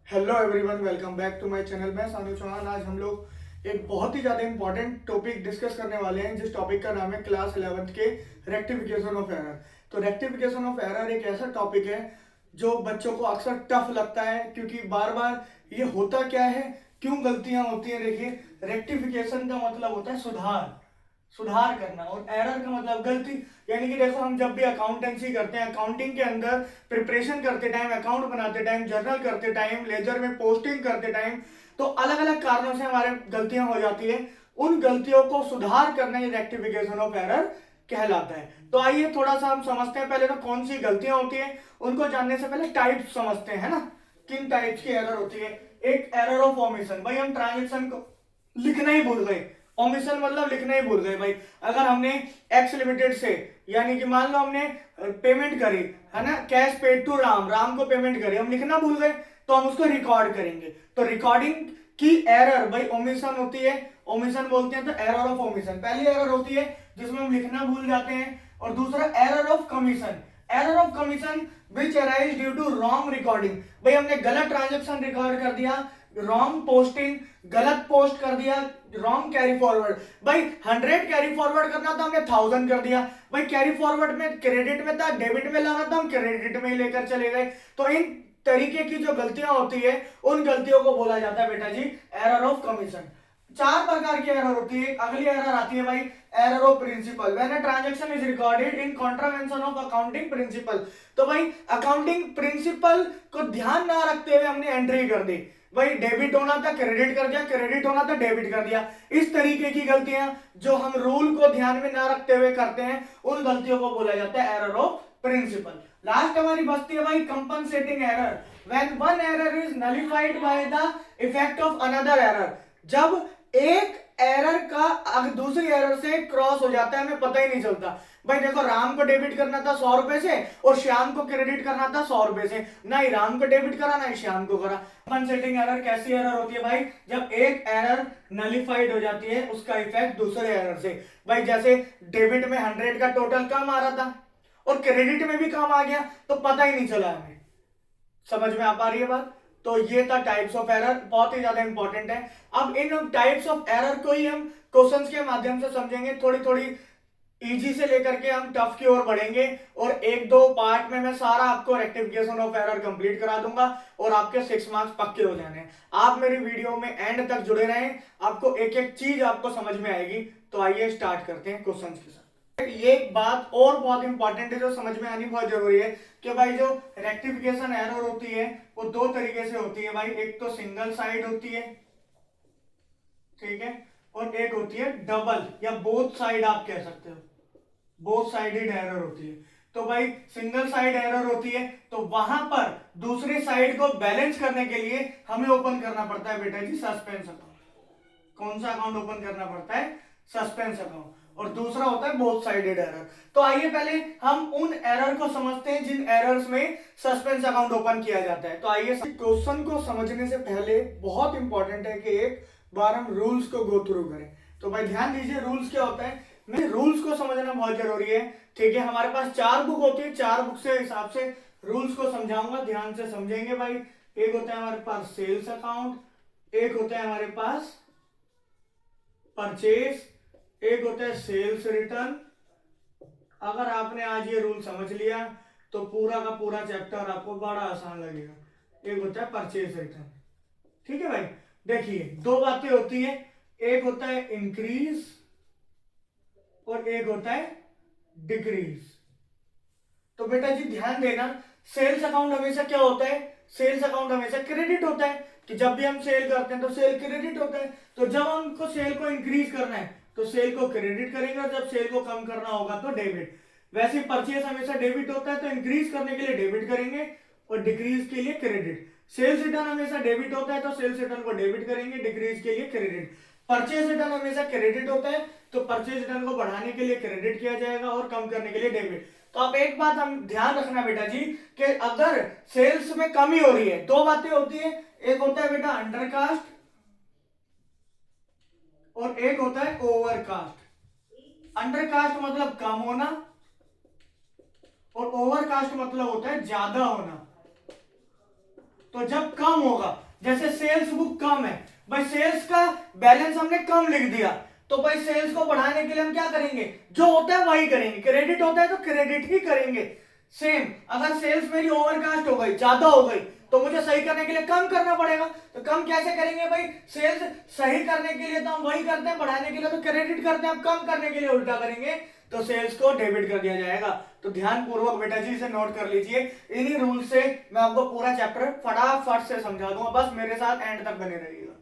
Hello everyone, welcome back to my channel. मैं सानू चौहान। आज हम लोग एक बहुत ही ज़्यादा इंपॉर्टेंट टॉपिक डिस्कस करने वाले हैं, जिस टॉपिक का नाम है क्लास 11th के रेक्टिफिकेशन ऑफ एरर। तो रेक्टिफिकेशन ऑफ एरर एक ऐसा टॉपिक है जो बच्चों को अक्सर टफ लगता है, क्योंकि बार बार ये होता क्या है, क्यों गलतियां होती हैं। देखिए, रेक्टिफिकेशन का मतलब होता है सुधार, सुधार करना, और एरर का मतलब गलती। यानी कि देखो, हम जब भी अकाउंटेंसी करते हैं, अकाउंटिंग के अंदर प्रिपरेशन करते टाइम, अकाउंट बनाते टाइम, जर्नल करते टाइम, लेजर में पोस्टिंग करते टाइम, तो अलग अलग कारणों से हमारे गलतियां हो जाती है। उन गलतियों को सुधार करना ये रेक्टिफिकेशन ऑफ एरर कहलाता है। तो आइए थोड़ा सा हम समझते हैं पहले तो कौन सी गलतियां होती है। उनको जानने से पहले टाइप समझते हैं, है ना, किन टाइप्स की एरर होती है। एक एरर ऑफ ओमिशन, भाई हम ट्रांजेक्शन को लिखना ही भूल गए। ओमिशन मतलब लिखना ही भूल गए भाई। अगर हमने एक्स लिमिटेड से, यानी कि मान लो हमने पेमेंट करी, है ना, cash paid to Ram, Ram को पेमेंट करी, हम लिखना भूल गए, तो हम उसको रिकॉर्ड करेंगे। तो रिकॉर्डिंग की एरर भाई ओमिशन होती है, ओमिशन बोलते हैं। तो एरर ऑफ ओमिशन पहली एरर होती है जिसमें हम लिखना भूल जाते हैं। और दूसरा error of commission, error of commission which arise due to wrong recording. भाई हमने गलत ट्रांजेक्शन रिकॉर्ड कर दिया, रॉन्ग पोस्टिंग, गलत पोस्ट कर दिया, रॉन्ग कैरी फॉरवर्ड। भाई 100 कैरी फॉरवर्ड करना था, हमने 1000 कर दिया। भाई कैरी फॉरवर्ड में क्रेडिट में था, डेबिट में लाना था, हम क्रेडिट में ही लेकर चले गए। तो इन तरीके की जो गलतियां होती है, उन गलतियों को बोला जाता है बेटा जी एरर ऑफ कमीशन। चार प्रकार की एरर होती है। अगली एरर आती है भाई error of principle, when a transaction is recorded in contravention of accounting principle. तो भाई अकाउंटिंग प्रिंसिपल को ध्यान ना रखते हुए हमने एंट्री कर दी। भाई डेबिट होना था क्रेडिट कर दिया, क्रेडिट होना था डेबिट कर दिया। इस तरीके की गलतियां जो हम रूल को ध्यान में ना रखते हुए करते हैं, उन गलतियों को बोला जाता है एरर ऑफ प्रिंसिपल। लास्ट हमारी बचती है भाई compensating error, when one error is nullified by the effect of another error. जब एक एरर का दूसरी एरर से क्रॉस हो जाता है, हमें पता ही नहीं चलता। भाई देखो, राम को डेबिट करना था 100 रुपए से और श्याम को क्रेडिट करना था 100 रुपए से, ना ही राम को डेबिट करा ना ही श्याम को करा। कंपनसेटिंग एरर कैसी एरर होती है भाई, जब एक एरर नलिफाइड हो जाती है, उसका इफेक्ट दूसरे एरर से। भाई जैसे डेबिट में 100 का टोटल कम आ रहा था और क्रेडिट में भी कम आ गया, तो पता ही नहीं चला हमें। समझ में आ पा रही है बात। तो ये था टाइप्स ऑफ एरर, बहुत ही ज्यादा इंपॉर्टेंट है। अब इन टाइप्स ऑफ एरर को ही हम क्वेश्चंस के माध्यम से समझेंगे, थोड़ी थोड़ी इजी से लेकर के हम टफ की ओर बढ़ेंगे। और एक दो पार्ट में मैं सारा आपको रेक्टिफिकेशन ऑफ एरर कंप्लीट करा दूंगा और आपके 6 मार्क्स पक्के हो जाने हैं। आप मेरी वीडियो में एंड तक जुड़े रहें, आपको एक एक चीज आपको समझ में आएगी। तो आइए स्टार्ट करते हैं क्वेश्चंस के साथ। ये एक बात और बहुत इंपॉर्टेंट है जो समझ में आनी बहुत जरूरी है, कि भाई जो रेक्टिफिकेशन एरर होती है वो दो तरीके से होती है भाई। एक तो सिंगल साइड होती है, ठीक है, और एक होती है डबल या बोथ साइड, आप कह सकते हो बोथ साइडेड एरर होती है। तो भाई सिंगल साइड एरर होती है, तो वहां पर दूसरी साइड को बैलेंस करने के लिए हमें ओपन करना पड़ता है बेटा जी सस्पेंस अकाउंट। कौन सा अकाउंट ओपन करना पड़ता है? Suspense account. और दूसरा होता है बोथ साइडेड एरर। तो आइए पहले हम उन एरर को समझते हैं जिन एरर्स में सस्पेंस अकाउंट ओपन किया जाता है। तो आइए क्वेश्चन को समझने से पहले बहुत इंपॉर्टेंट है कि एक बार हम रूल्स को गो थ्रू करें। तो भाई ध्यान दीजिए रूल्स क्या होता है, मैं रूल्स को समझना बहुत जरूरी है। ठीक है, हमारे पास 4 बुक होती है, 4 बुक से हिसाब से रूल्स को समझाऊंगा, ध्यान से समझेंगे भाई। एक होता है हमारे पास सेल्स अकाउंट, एक होता है हमारे पास परचेज, एक होता है सेल्स रिटर्न। अगर आपने आज ये रूल समझ लिया तो पूरा का पूरा चैप्टर आपको बड़ा आसान लगेगा। एक होता है परचेज रिटर्न, ठीक है भाई। देखिए दो बातें होती है, एक होता है इंक्रीज और एक होता है डिक्रीज। तो बेटा जी ध्यान देना, सेल्स अकाउंट हमेशा क्या होता है? सेल्स अकाउंट हमेशा क्रेडिट होता है, कि जब भी हम सेल करते हैं तो सेल क्रेडिट होता है। तो जब हमको सेल को इंक्रीज करना है तो सेल को क्रेडिट करेंगे, और जब सेल को कम करना होगा तो डेबिट। वैसे परचेज हमेशा डेबिट होता है, तो इंक्रीज करने के लिए डेबिट करेंगे और डिक्रीज के लिए क्रेडिट। सेल्स रिटर्न हमेशा डेबिट होता है, तो सेल्स रिटर्न को डेबिट करेंगे, डिक्रीज के लिए क्रेडिट। परचेज रिटर्न हमेशा क्रेडिट होता है, तो परचेज रिटर्न को बढ़ाने के लिए क्रेडिट किया जाएगा और कम करने के लिए डेबिट। तो अब एक बात हम ध्यान रखना बेटा जी, कि अगर सेल्स में कमी हो रही है, दो बातें होती है, एक होता है बेटा अंडरकास्ट और एक होता है ओवरकास्ट। अंडरकास्ट मतलब कम होना और ओवरकास्ट मतलब होता है ज्यादा होना। तो जब कम होगा, जैसे सेल्स बुक कम है भाई, सेल्स का बैलेंस हमने कम लिख दिया, तो भाई सेल्स को बढ़ाने के लिए हम क्या करेंगे, जो होता है वही करेंगे, क्रेडिट होता है तो क्रेडिट ही करेंगे। सेम अगर सेल्स मेरी ओवरकास्ट हो गई, ज्यादा हो गई, तो मुझे सही करने के लिए कम करना पड़ेगा। तो कम कैसे करेंगे भाई, सेल्स सही करने के लिए तो हम वही करते हैं, बढ़ाने के लिए तो क्रेडिट करते हैं, अब कम करने के लिए उल्टा करेंगे, तो सेल्स को डेबिट कर दिया जाएगा। तो ध्यान पूर्वक बेटा जी इसे नोट कर लीजिए, इन्हीं रूल से मैं आपको पूरा चैप्टर फटाफट से समझा दूंगा, बस मेरे साथ एंड तक बने रहिएगा।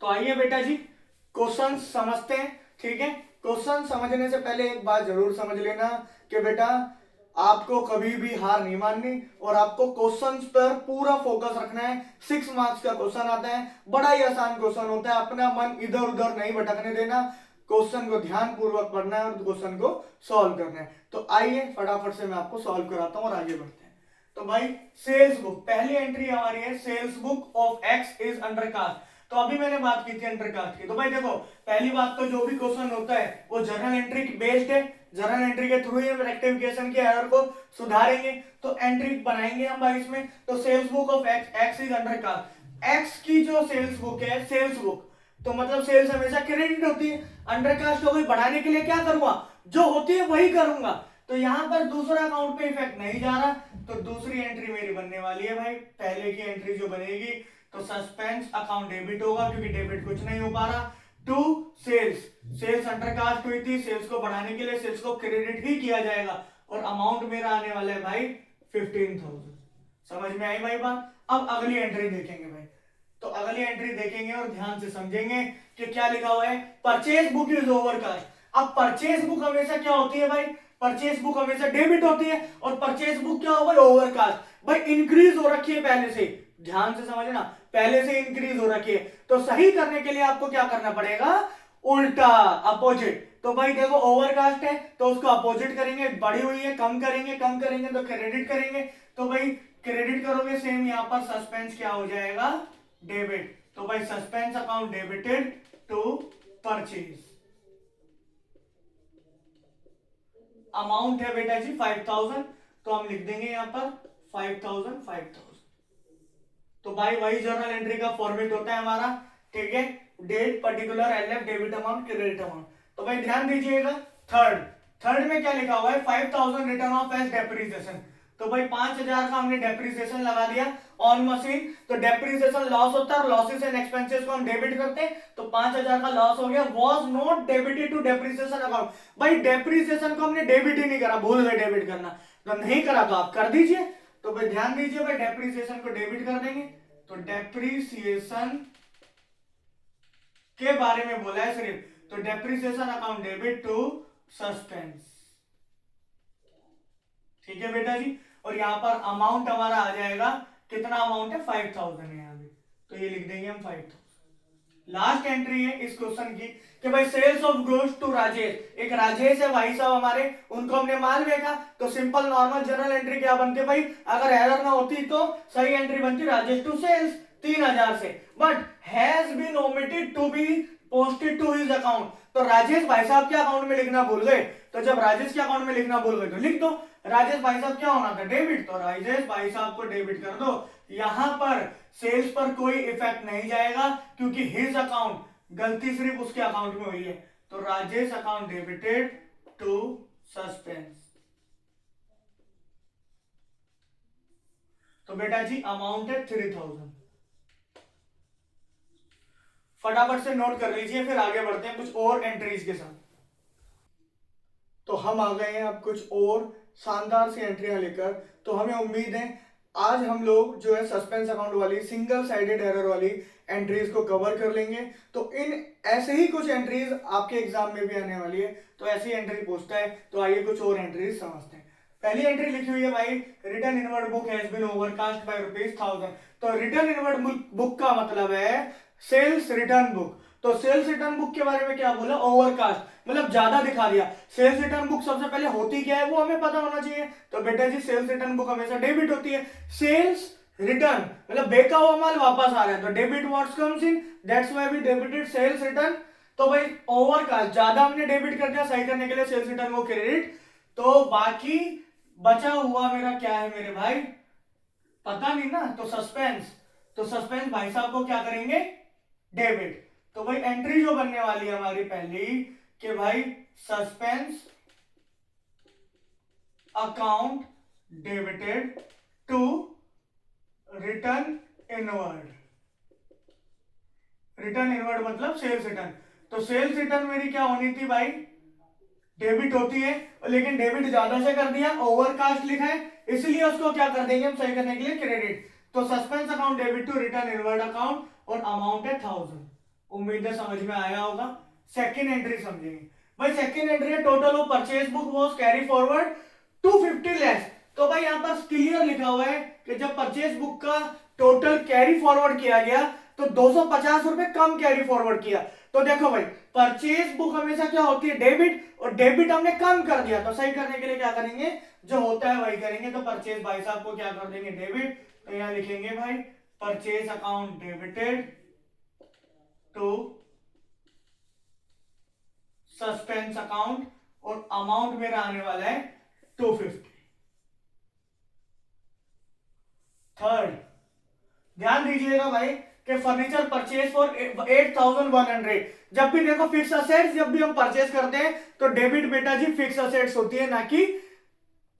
तो आइए बेटा जी क्वेश्चन समझते हैं, ठीक है। क्वेश्चन समझने से पहले एक बात जरूर समझ लेना कि बेटा आपको कभी भी हार नहीं माननी और आपको क्वेश्चंस पर पूरा फोकस रखना है। 6 मार्क्स का क्वेश्चन आता है, बड़ा ही आसान क्वेश्चन होता है, अपना मन इधर उधर नहीं भटकने देना, क्वेश्चन को ध्यान पूर्वक पढ़ना है और क्वेश्चन को सॉल्व करना है। तो आइए फटाफट से मैं आपको सॉल्व कराता हूं और आगे बढ़ते हैं। तो भाई सेल्स बुक, पहली एंट्री हमारी है, sales book of X is undercast. तो अभी मैंने बात की थी अंडर कास्ट की, तो भाई देखो पहली बात तो जो भी क्वेश्चन होता है वो जर्नल एंट्री बेस्ड है, जर्नल एंट्री के थ्रू ही हम रेक्टिफिकेशन के एरर को सुधारेंगे, तो एंट्री बनाएंगे हम भाई इसमें। तो sales book of X, X is undercast, X की जो सेल्स बुक है, सेल्स बुक तो मतलब सेल्स हमेशा क्रेडिट होती है, अंडर कास्ट हो गई, बढ़ाने के लिए क्या करूंगा, जो होती है वही करूंगा। तो यहां पर दूसरा अकाउंट पे इफेक्ट नहीं जा रहा, तो दूसरी एंट्री मेरी बनने वाली है भाई, पहले की एंट्री जो बनेगी तो सस्पेंस अकाउंट डेबिट होगा क्योंकि डेबिट कुछ नहीं हो पा रहा, to sales, sales undercast हुई थी, सेल्स को बढ़ाने के लिए सेल्स को क्रेडिट ही किया जाएगा और अमाउंट मेरा आने वाला है भाई 15,000। समझ में आई भाई बात। अब अगली एंट्री देखेंगे भाई, तो अगली एंट्री देखेंगे और ध्यान से समझेंगे कि क्या लिखा हुआ है, परचेज बुक इज ओवरकास्ट। अब परचेज बुक हमेशा क्या होती है भाई, परचेज बुक हमेशा डेबिट होती है और परचेज बुक क्या हो गई, ओवरकास्ट। भाई इंक्रीज हो रखी है पहले से, ध्यान से समझना, पहले से इंक्रीज हो रखी है, तो सही करने के लिए आपको क्या करना पड़ेगा, उल्टा, अपोजिट। तो भाई देखो ओवरकास्ट है तो उसको अपोजिट करेंगे, बढ़ी हुई है कम करेंगे, कम करेंगे तो क्रेडिट करेंगे, तो भाई क्रेडिट करोगे, सेम यहां पर सस्पेंस क्या हो जाएगा, डेबिट। तो भाई suspense account debited to purchase, amount है बेटा जी 5,000, तो हम लिख देंगे यहां पर 5,000 5,000। तो भाई वही जर्नल एंट्री का फॉर्मेट होता है हमारा, ठीक है, date particular LF debit amount credit amount. तो भाई ध्यान दीजिएगा, थर्ड, थर्ड में क्या लिखा हुआ है, 5,000 रिटर्न ऑफ एज डेप्रिसिएशन। तो भाई 5,000 का हमने डेप्रिसिएशन लगा दिया ऑन मशीन, तो डेप्रिसिएशन लॉस होता है, लॉसेस एंड एक्सपेंसेस को हम डेबिट करते हैं, तो 5,000 का लॉस हो गया, was not debited to depreciation account. भाई डेप्रिसिएशन को हमने डेबिट ही नहीं करा, भूल गए डेबिट करना, तो नहीं करा तो आप कर दीजिए। तो भाई ध्यान दीजिए भाई, डेप्रिसिएशन को डेबिट कर देंगे, तो डेप्रिसिएशन के बारे में बोला है सिर्फ, तो depreciation account debit to suspense, ठीक है बेटा जी। और यहां पर अमाउंट हमारा आ जाएगा, कितना अमाउंट है, 5,000 है यहां भी, तो ये लिख देंगे हम 5,000। लास्ट एंट्री है इस क्वेश्चन की कि भाई sales of goods to Rajesh, एक राजेश है भाई साहब हमारे, उनको हमने माल बेचा, तो सिंपल नॉर्मल जनरल एंट्री क्या बनती है भाई, अगर एरर ना होती तो सही एंट्री बनती राजेश टू सेल्स 3,000 से, but has been omitted to be posted to his account. तो राजेश भाई साहब के अकाउंट में लिखना भूल गए, तो जब राजेश के अकाउंट में लिखना भूल गए तो लिख दो राजेश भाई साहब क्या होना था, डेबिट, तो राजेश भाई साहब को डेबिट कर दो। यहां पर सेल्स पर कोई इफेक्ट नहीं जाएगा क्योंकि हिज अकाउंट, गलती सिर्फ उसके अकाउंट में हुई है, तो Rajesh account debited to suspense. तो बेटा जी अमाउंट है 3,000, फटाफट से नोट कर लीजिए, फिर आगे बढ़ते हैं कुछ और एंट्रीज के साथ। तो हम आ गए हैं अब कुछ और शानदार सी एंट्रियां लेकर, तो हमें उम्मीद है आज हम लोग जो है सस्पेंस अकाउंट वाली सिंगल साइडेड एरर वाली एंट्रीज को कवर कर लेंगे। तो इन ऐसे ही कुछ एंट्रीज आपके एग्जाम में भी आने वाली है, तो ऐसी एंट्री पूछता है, तो आइए कुछ और एंट्रीज समझते हैं। पहली एंट्री लिखी हुई है भाई, return inward book has been overcast by ₹1,000। तो रिटर्न इनवर्ड बुक का मतलब है सेल्स रिटर्न बुक, तो सेल्स रिटर्न बुक के बारे में क्या बोला, ओवरकास्ट, मतलब ज्यादा दिखा दिया। सेल्स रिटर्न बुक सबसे पहले होती क्या है वो हमें पता होना चाहिए, तो बेटा जी सेल्स रिटर्न बुक हमेशा डेबिट होती है। सेल्स रिटर्न मतलब बेचा हुआ माल वापस आ रहा है, तो debit what's comes in, that's why we debited sales return तो भाई ओवर का ज्यादा हमने डेबिट कर दिया, सही करने के लिए सेल्स रिटर्न को क्रेडिट। तो बाकी बचा हुआ मेरा क्या है मेरे भाई, पता नहीं ना, तो सस्पेंस। तो सस्पेंस भाई साहब को क्या करेंगे, डेबिट। तो भाई एंट्री जो बनने वाली है हमारी पहली कि भाई suspense account debited to return inward. Return inward मतलब सेल्स रिटर्न। तो सेल्स रिटर्न मेरी क्या होनी थी भाई, डेबिट होती है, लेकिन डेबिट ज्यादा से कर दिया, ओवरकास्ट लिखा है, इसलिए उसको क्या कर देंगे हम सही करने के लिए, क्रेडिट। तो suspense account debit to return inward account और अमाउंट है 1000। उम्मीद है समझ में आया होगा। सेकेंड एंट्री समझेंगे भाई। सेकेंड एंट्री है total of purchase book was carry forward 250 less. तो भाई यहां पर क्लियर लिखा हुआ है कि जब परचेज बुक का टोटल कैरी फॉरवर्ड किया गया तो 250 रुपए कम कैरी फॉरवर्ड किया। तो देखो भाई परचेज बुक हमेशा क्या होती है, डेबिट, और डेबिट हमने कम कर दिया, तो सही करने के लिए क्या करेंगे, जो होता है वही करेंगे। तो परचेज भाई साहब को क्या कर देंगे, डेबिट। तो यहां लिखेंगे भाई purchase account debited to suspense account और अमाउंट मेरा आने वाला है 250। थर्ड ध्यान दीजिएगा भाई कि फर्नीचर परचेज फॉर 8100। जब भी देखो फिक्स असेट्स जब भी हम परचेज करते हैं तो डेबिट बेटा जी फिक्स असेट्स होती है, ना कि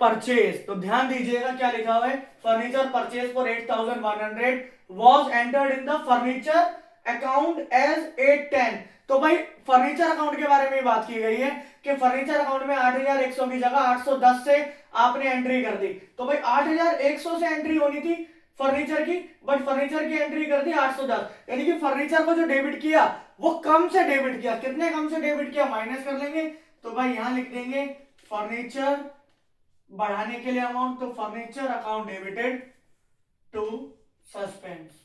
परचेज। तो ध्यान दीजिएगा क्या लिखा हुआ है, furniture purchase for 8100 was entered in the furniture account as 810। तो भाई फर्नीचर अकाउंट के बारे में बात की गई है कि फर्नीचर अकाउंट में 8100 की जगह 810 से आपने एंट्री कर दी। तो भाई 8100 से एंट्री होनी थी फर्नीचर की, बट फर्नीचर की एंट्री कर दी 810, यानी कि फर्नीचर को जो डेबिट किया वो कम से डेबिट किया। कितने कम से डेबिट किया, माइनस कर लेंगे। तो भाई यहां लिख देंगे फर्नीचर बढ़ाने के लिए अमाउंट, तो furniture account debited to suspense.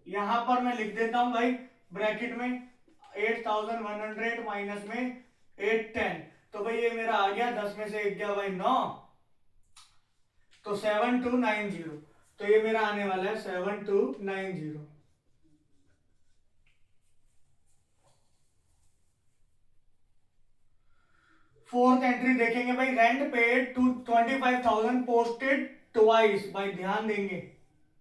यहां पर मैं लिख देता हूं भाई ब्रैकेट में 8100 माइनस में 810। तो भाई ये मेरा आ गया 10 में से 1 गया भाई 9, तो 7290। तो ये मेरा आने वाला है 7290। फोर्थ एंट्री देखेंगे भाई, rent paid to 25,000 posted twice. भाई ध्यान देंगे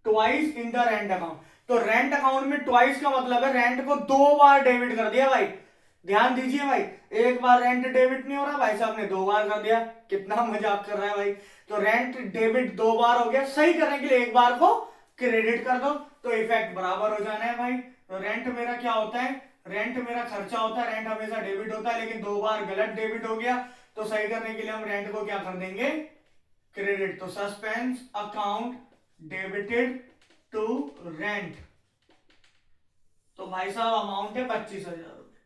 twice in the rent account. तो रेंट अकाउंट में ट्वाइस का मतलब है रेंट को 2 बार डेबिट कर दिया भाई। ध्यान दीजिए भाई, एक बार रेंट डेबिट नहीं हो रहा, भाई साहब ने 2 बार कर दिया। कितना मजाक कर रहा है भाई। तो रेंट डेबिट 2 बार हो गया, सही करने के लिए एक बार को क्रेडिट कर दो तो इफेक्ट बराबर हो जाना है भाई। तो रेंट मेरा क्या होता है, रेंट मेरा खर्चा होता है, रेंट हमेशा डेबिट होता है, लेकिन 2 बार गलत डेबिट हो गया, तो सही करने के लिए हम रेंट को क्या कर देंगे, क्रेडिट। तो suspense account debited to rent. तो भाई साहब अमाउंट है 25,000 रुपए।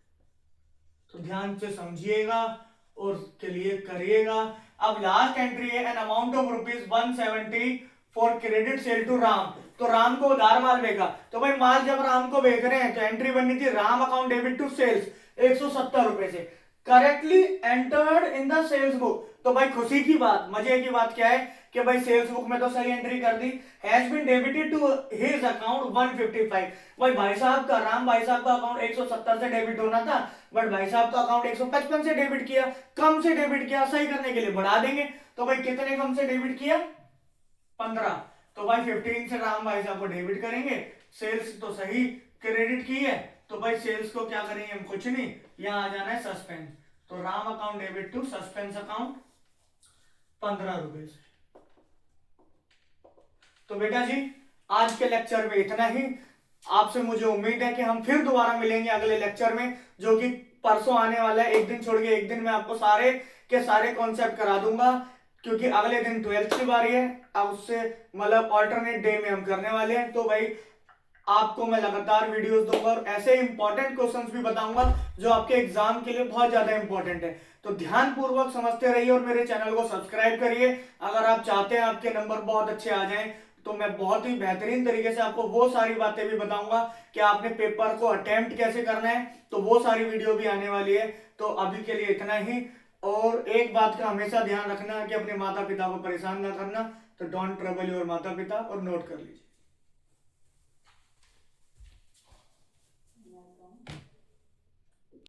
तो ध्यान से समझिएगा और क्लियर करिएगा। अब लास्ट एंट्री है an amount of ₹170 for credit sale to Ram. तो राम को उधार माल बेचा। तो भाई माल जब राम को बेच रहे हैं तो एंट्री बननी थी Ram account debit to sales 170 रुपए से, correctly entered in the sales book. तो भाई खुशी की बात, मजे की बात क्या है कि भाई सेल्स बुक में तो सही एंट्री कर दी, has been debited to his account 155। भाई साहब का, राम भाई साहब का अकाउंट 170 से डेबिट होना था, बट भाई साहब का अकाउंट 155 से डेबिट किया, कम से डेबिट किया, सही करने के लिए बढ़ा देंगे। तो भाई कितने कम से डेबिट किया, 15। तो भाई 15 से राम भाई साहब को डेबिट करेंगे, सेल्स तो सही क्रेडिट की है, तो भाई सेल्स को क्या करेंगे हम, कुछ नहीं, यहां आ जाना है सस्पेंस। तो Ram account debit to suspense account 15 रुपए से। तो बेटा जी आज के लेक्चर में इतना ही। आपसे मुझे उम्मीद है कि हम फिर दोबारा मिलेंगे अगले लेक्चर में, जो कि परसों आने वाला है। एक दिन छोड़ के एक दिन में आपको सारे के सारे कॉन्सेप्ट करा दूंगा, क्योंकि अगले दिन 12th की बारी है। अब उससे मतलब ऑल्टरनेट डे में हम करने वाले हैं। तो भाई आपको मैं लगातार वीडियोस दूंगा और ऐसे इंपॉर्टेंट क्वेश्चंस भी बताऊंगा जो आपके एग्जाम के लिए बहुत ज्यादा इंपॉर्टेंट है। तो ध्यान पूर्वक समझते रहिए और मेरे चैनल को सब्सक्राइब करिए। अगर आप चाहते हैं आपके नंबर बहुत अच्छे आ जाएं, तो मैं बहुत ही बेहतरीन तरीके से आपको वो सारी बातें भी बताऊंगा कि आपने पेपर को अटेम्प्ट कैसे करना है। तो वो सारी वीडियो भी आने वाली है। तो अभी के लिए इतना ही। और एक बात का हमेशा ध्यान रखना कि अपने माता पिता को परेशान ना करना। तो डोंट ट्रबल योर माता पिता, और नोट कर लीजिए।